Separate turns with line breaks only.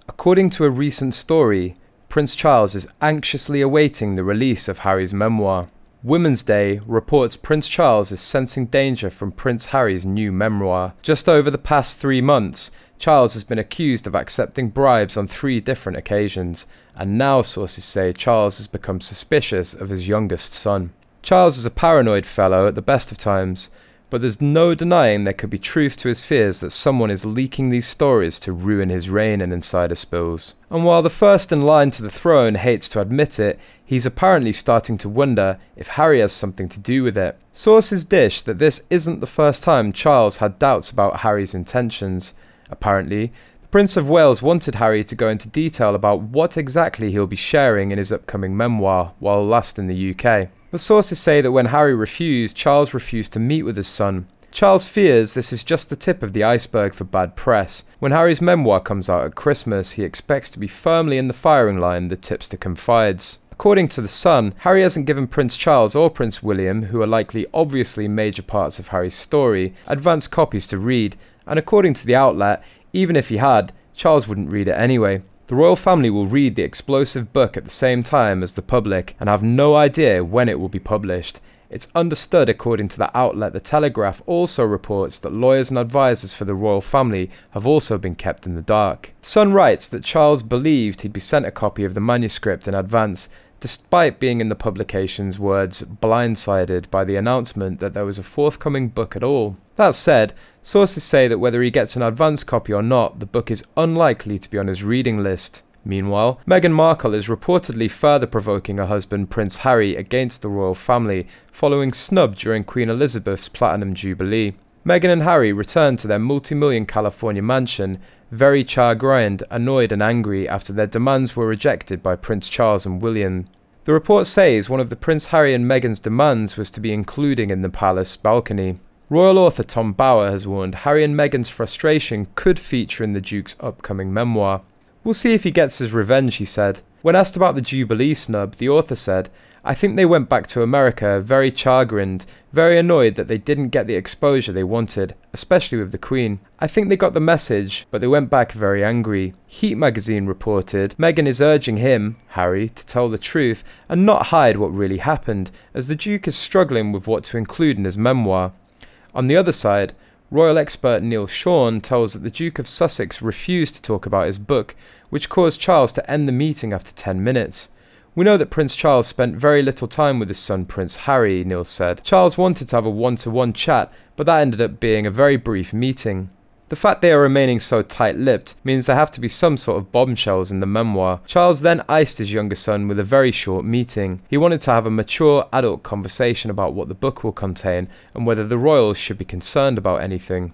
According to a recent story, Prince Charles is anxiously awaiting the release of Harry's memoir. Women's Day reports Prince Charles is sensing danger from Prince Harry's new memoir. Just over the past 3 months, Charles has been accused of accepting bribes on 3 different occasions, and now sources say Charles has become suspicious of his youngest son. Charles is a paranoid fellow at the best of times, but there's no denying there could be truth to his fears that someone is leaking these stories to ruin his reign and insider spills. And while the first in line to the throne hates to admit it, he's apparently starting to wonder if Harry has something to do with it. Sources dish that this isn't the first time Charles had doubts about Harry's intentions. Apparently, the Prince of Wales wanted Harry to go into detail about what exactly he'll be sharing in his upcoming memoir while last in the UK. But sources say that when Harry refused, Charles refused to meet with his son. Charles fears this is just the tip of the iceberg for bad press. When Harry's memoir comes out at Christmas, he expects to be firmly in the firing line, the tipster confides. According to The Sun, Harry hasn't given Prince Charles or Prince William, who are likely obviously major parts of Harry's story, advance copies to read, and according to the outlet, even if he had, Charles wouldn't read it anyway. The royal family will read the explosive book at the same time as the public and have no idea when it will be published. It's understood, according to the outlet The Telegraph also reports that lawyers and advisors for the royal family have also been kept in the dark. The Sun writes that Charles believed he'd be sent a copy of the manuscript in advance, despite being, in the publication's words, blindsided by the announcement that there was a forthcoming book at all. That said, sources say that whether he gets an advance copy or not, the book is unlikely to be on his reading list. Meanwhile, Meghan Markle is reportedly further provoking her husband Prince Harry against the royal family, following snub during Queen Elizabeth's Platinum Jubilee. Meghan and Harry returned to their multi-million California mansion, very chagrined, annoyed and angry after their demands were rejected by Prince Charles and William. The report says one of the Prince Harry and Meghan's demands was to be included in the palace balcony. Royal author Tom Bower has warned Harry and Meghan's frustration could feature in the Duke's upcoming memoir. "We'll see if he gets his revenge," he said. When asked about the Jubilee snub, the author said, "I think they went back to America very chagrined, very annoyed that they didn't get the exposure they wanted, especially with the Queen. I think they got the message, but they went back very angry." Heat magazine reported, Meghan is urging him, Harry, to tell the truth and not hide what really happened, as the Duke is struggling with what to include in his memoir. On the other side, royal expert Neil Sean tells that the Duke of Sussex refused to talk about his book, which caused Charles to end the meeting after 10 minutes. "We know that Prince Charles spent very little time with his son Prince Harry," Neil said. "Charles wanted to have a one-to-one chat, but that ended up being a very brief meeting." The fact they are remaining so tight-lipped means there have to be some sort of bombshells in the memoir. Charles then iced his younger son with a very short meeting. He wanted to have a mature, adult conversation about what the book will contain and whether the royals should be concerned about anything.